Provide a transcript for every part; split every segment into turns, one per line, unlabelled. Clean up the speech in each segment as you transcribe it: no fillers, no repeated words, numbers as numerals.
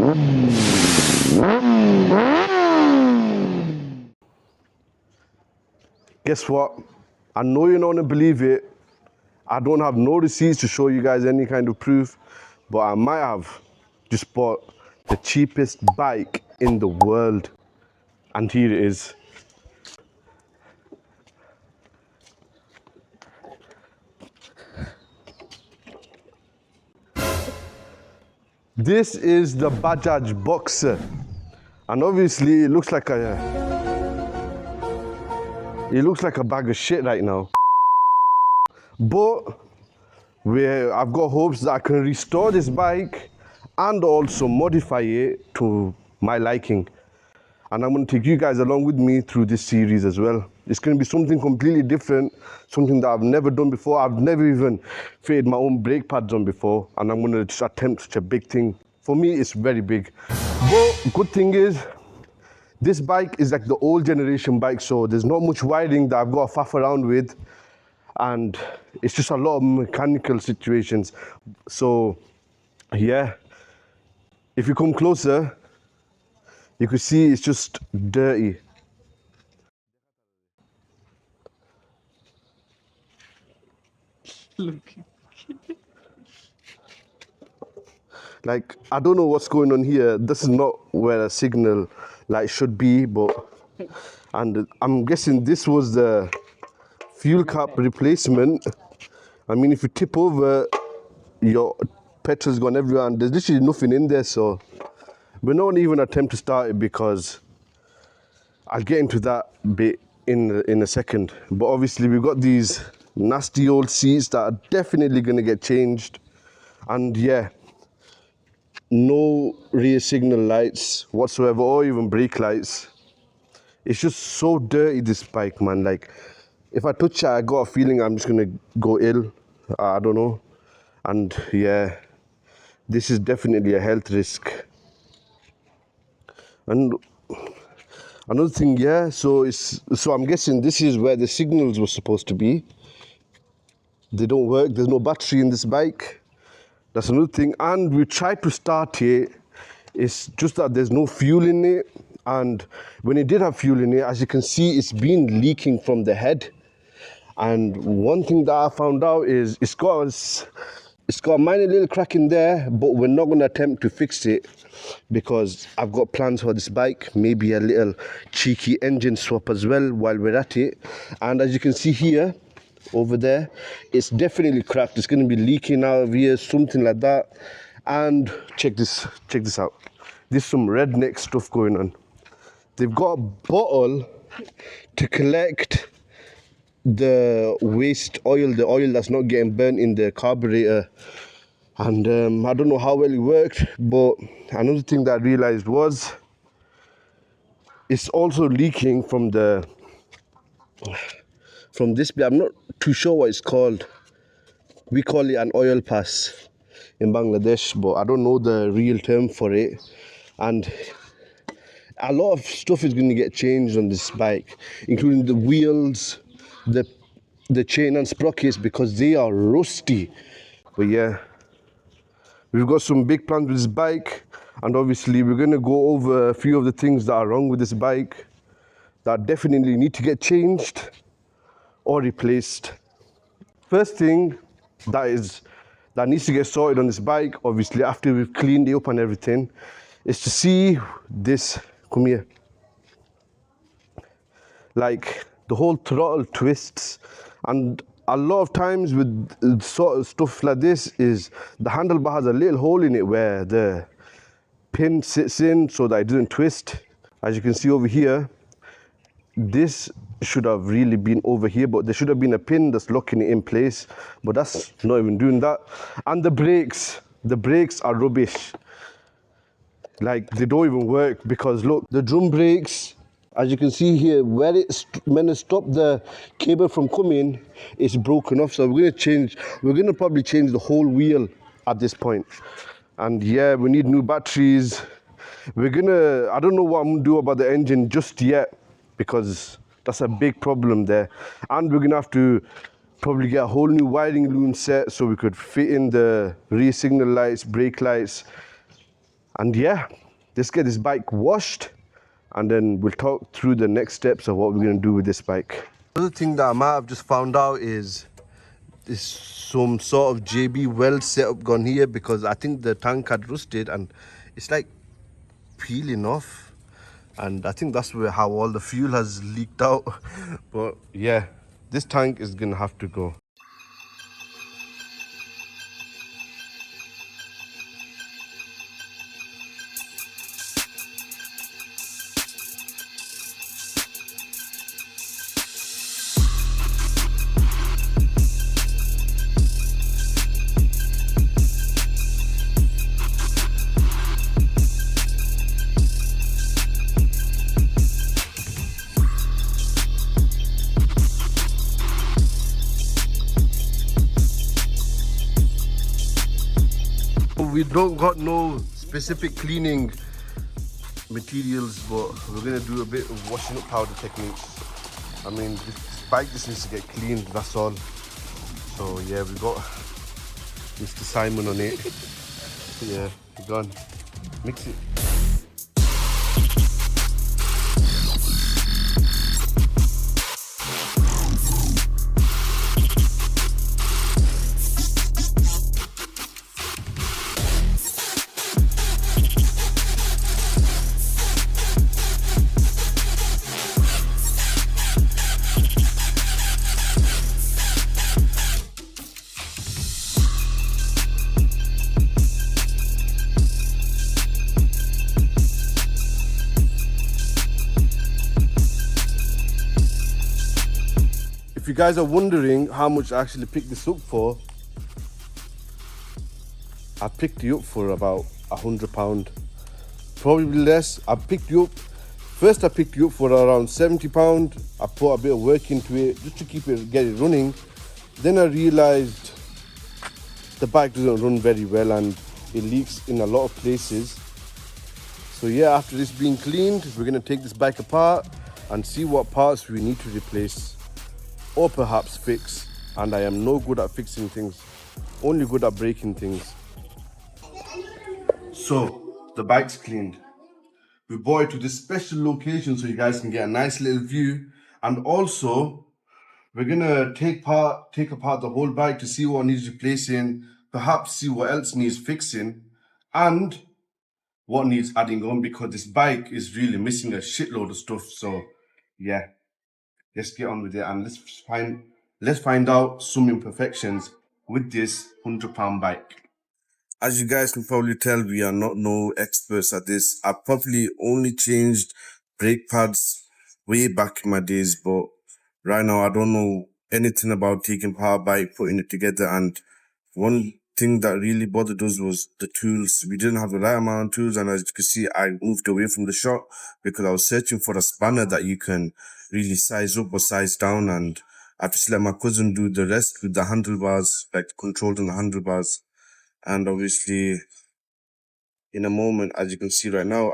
Guess what? I know you're not gonna believe it. I don't have no receipts to show you guys any kind of proof, but I might have just bought the cheapest bike in the world. And here it is. This is the Bajaj Boxer. And obviously it looks like a bag of shit right now. But I've got hopes that I can restore this bike and also modify it to my liking. And I'm going to take you guys along with me through this series as well. It's going to be something completely different, something that I've never done before. I've never even fitted my own brake pads on before, and I'm going to just attempt such a big thing. For me, it's very big. But good thing is, this bike is like the old generation bike, so there's not much wiring that I've got to faff around with, and it's just a lot of mechanical situations. So yeah, if you come closer, you can see it's just dirty.
Look.
Like, I don't know what's going on here. This is not where a signal light should be, and I'm guessing this was the fuel cap replacement. I mean, if you tip over, your petrol's gone everywhere, and there's literally nothing in there, so we're not gonna even attempt to start it because I'll get into that bit in a second. But obviously we've got these nasty old seats that are definitely gonna get changed, and yeah, no rear signal lights whatsoever, or even brake lights. It's just so dirty, this bike, man. Like, if I touch it, I got a feeling I'm just gonna go ill. I don't know. And yeah, this is definitely a health risk. And another thing, yeah, so I'm guessing this is where the signals were supposed to be. They don't work. There's no battery in this bike. That's another thing. And we tried to start it. It's just that there's no fuel in it. And when it did have fuel in it, as you can see, it's been leaking from the head. And one thing that I found out is it's got a minor little crack in there, but we're not going to attempt to fix it because I've got plans for this bike, maybe a little cheeky engine swap as well while we're at it. And as you can see here, over there, it's definitely cracked. It's going to be leaking out of here, something like that. And check this out. There's some redneck stuff going on. They've got a bottle to collect the waste oil, the oil that's not getting burnt in the carburetor. And I don't know how well it worked, but another thing that I realized was it's also leaking from this bit. I'm not too sure what it's called. We call it an oil pass in Bangladesh, but I don't know the real term for it. And a lot of stuff is going to get changed on this bike, including the wheels, the chain and sprockets, because they are rusty. But yeah, we've got some big plans with this bike, and obviously we're going to go over a few of the things that are wrong with this bike that definitely need to get changed or replaced. First thing that needs to get sorted on this bike, obviously after we've cleaned it up and everything, is to see this. Come here. Like, the whole throttle twists, and a lot of times with sort of stuff like this is the handlebar has a little hole in it where the pin sits in so that it doesn't twist. As you can see over here, this should have really been over here, but there should have been a pin that's locking it in place, but that's not even doing that. And the brakes are rubbish. Like, they don't even work, because look, the drum brakes, as you can see here, where it's meant to stop the cable from coming, it's broken off. So we're gonna probably change the whole wheel at this point. And yeah, we need new batteries. I don't know what I'm gonna do about the engine just yet, because that's a big problem there. And we're gonna have to probably get a whole new wiring loom set so we could fit in the rear signal lights, brake lights. And yeah, let's get this bike washed and then we'll talk through the next steps of what we're going to do with this bike. Another thing that I might have just found out is there's some sort of JB weld setup gone here, because I think the tank had rusted and it's like peeling off, and I think that's where how all the fuel has leaked out. But yeah, this tank is gonna have to go. We don't got no specific cleaning materials, but we're gonna do a bit of washing up powder techniques. I mean, this bike just needs to get cleaned, that's all. So yeah, we got Mr. Simon on it. Yeah, go on, mix it. If you guys are wondering how much I actually picked this up for, I picked it up for about £100, probably less. I picked you up, first I picked you up for around £70. I put a bit of work into it just to get it running. Then I realized the bike doesn't run very well and it leaks in a lot of places. So yeah, after this being cleaned, we're gonna take this bike apart and see what parts we need to replace or perhaps fix. And I am no good at fixing things, only good at breaking things. So the bike's cleaned. We brought it to this special location so you guys can get a nice little view. And also we're gonna take apart the whole bike to see what needs replacing, perhaps see what else needs fixing and what needs adding on, because this bike is really missing a shitload of stuff. So yeah, let's get on with it and let's find out some imperfections with this £100 bike. As you guys can probably tell, we are not no experts at this. I probably only changed brake pads way back in my days, but right now I don't know anything about taking power bike, putting it together. And one thing that really bothered us was the tools. We didn't have the right amount of tools, and as you can see, I moved away from the shop because I was searching for a spanner that you can really size up or size down, and I just let my cousin do the rest with the handlebars, like controlling the handlebars. And obviously, in a moment, as you can see right now,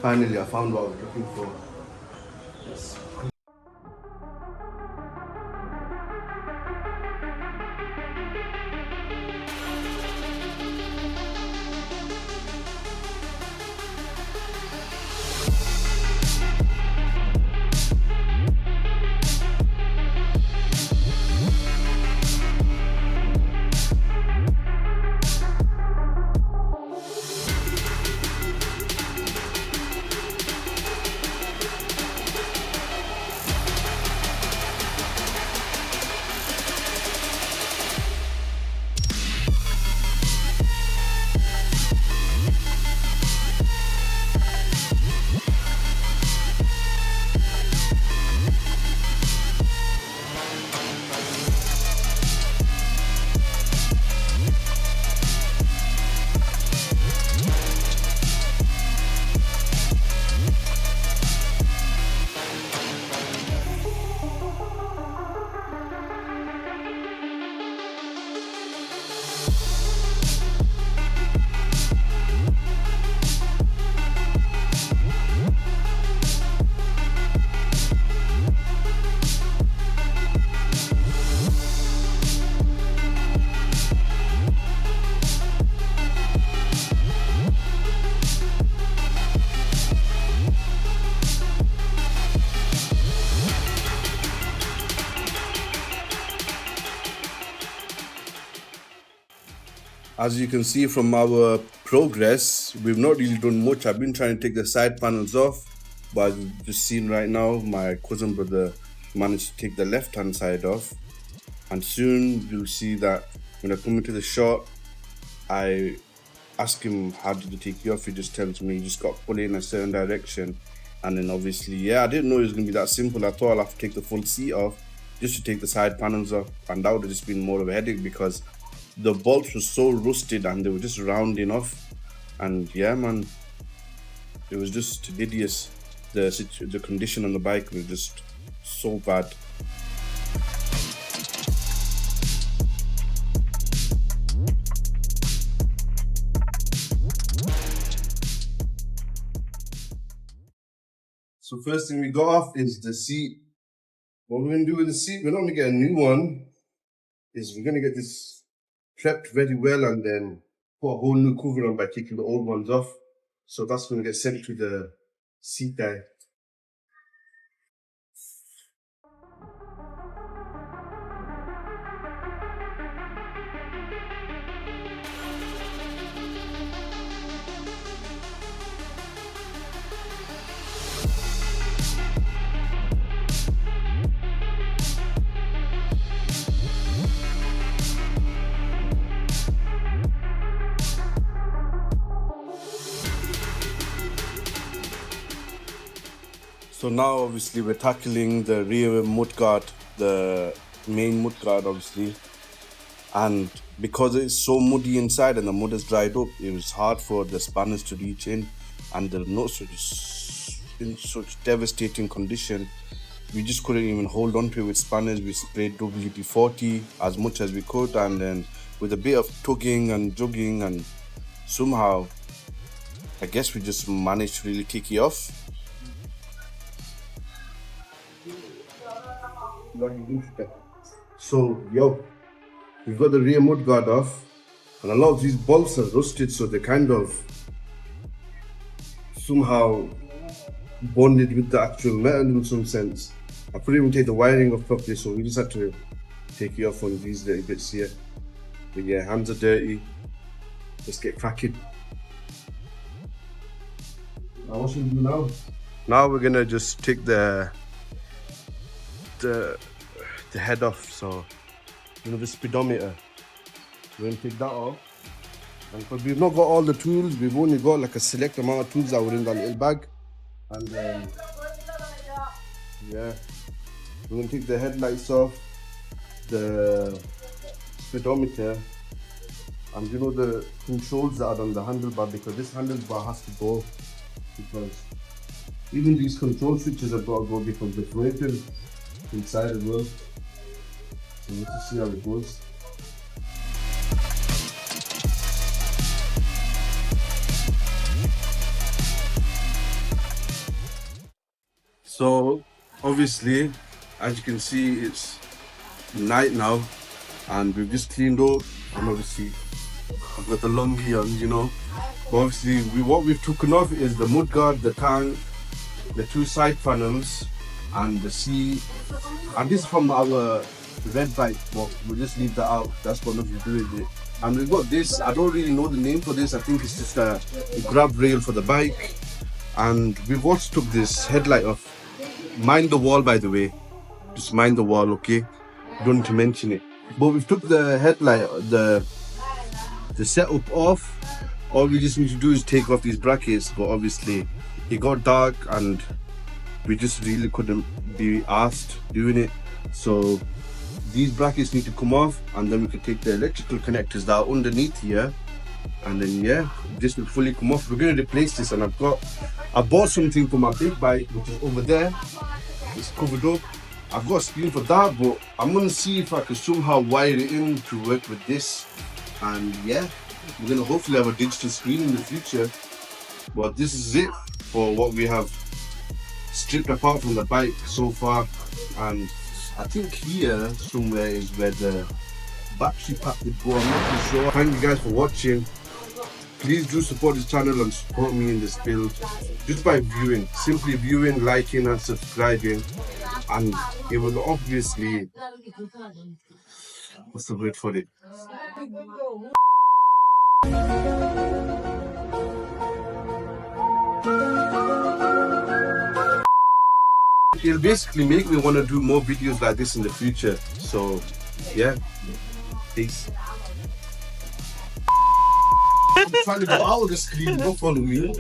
finally I found what I was looking for. Yes. As you can see from our progress, we've not really done much. I've been trying to take the side panels off, but as you've just seen right now, my cousin brother managed to take the left hand side off. And soon you'll see that when I come into the shop, I ask him how did you take it off. He just tells me you just got to pull it in a certain direction. And then obviously, yeah, I didn't know it was gonna be that simple. I thought I'll have to take the full seat off just to take the side panels off, and that would have just been more of a headache because the bolts were so rusted and they were just rounding off. And yeah, man, it was just hideous. The condition on the bike was just so bad. So first thing we got off is the seat. What we're gonna do with the seat, we're not gonna get a new one. Is we're gonna get this prepped very well and then put a whole new cover on by taking the old ones off. So that's gonna get sent to the seat guy. So now obviously we're tackling the rear mudguard, the main mudguard obviously. And because it's so muddy inside and the mud has dried up, it was hard for the spanners to reach in, and the nuts were just in such devastating condition. We just couldn't even hold on to it with spanners. We sprayed WD-40 as much as we could, and then with a bit of tugging and jugging, and somehow I guess we just managed to really kick it off. So, yo, we've got the rear mudguard off, and a lot of these bolts are rusted, so they kind of somehow bonded with the actual metal in some sense. I couldn't even take the wiring off properly, so we just had to take it off on these little bits here. But yeah, hands are dirty. Let's get cracking. Now what should we do now? Now we're gonna just take the head off. So you know the speedometer. We're gonna take that off. And because we've not got all the tools, we've only got like a select amount of tools that were in that little bag. And then yeah, we're gonna take the headlights off, the speedometer, and you know the controls that are on the handlebar, because this handlebar has to go, because even these control switches have got to go because they're floating inside as well. So let's see how it goes. So obviously, as you can see, it's night now, and we've just cleaned up, and obviously I've got the lungi on, you know. But obviously, what we've taken off is the mudguard, the tank, the two side panels, and the seat. And this is from our red bike, but we'll just leave that out. That's got nothing to do with it. And we've got this, I don't really know the name for this. I think it's just a grab rail for the bike. And we've also took this headlight off. Mind the wall, by the way. Just mind the wall, okay? Don't need to mention it. But we've took the headlight, the setup off. All we just need to do is take off these brackets, but obviously it got dark and we just really couldn't be asked doing it. So these brackets need to come off, and then we can take the electrical connectors that are underneath here, and then yeah, this will fully come off. We're going to replace this, and I bought something for my big bike, which is over there. It's covered up. I've got a screen for that, but I'm going to see if I can somehow wire it in to work with this. And yeah, we're going to hopefully have a digital screen in the future. But this is it for what we have stripped apart from the bike so far. And I think here somewhere is where the battery pack would go. I'm not too sure. Thank you guys for watching. Please do support this channel and support me in this build just by viewing, simply viewing, liking and subscribing, and it will obviously, what's the word for it? It'll basically make me want to do more videos like this in the future. So, yeah. Peace. I'm trying to go out of the screen, don't follow me.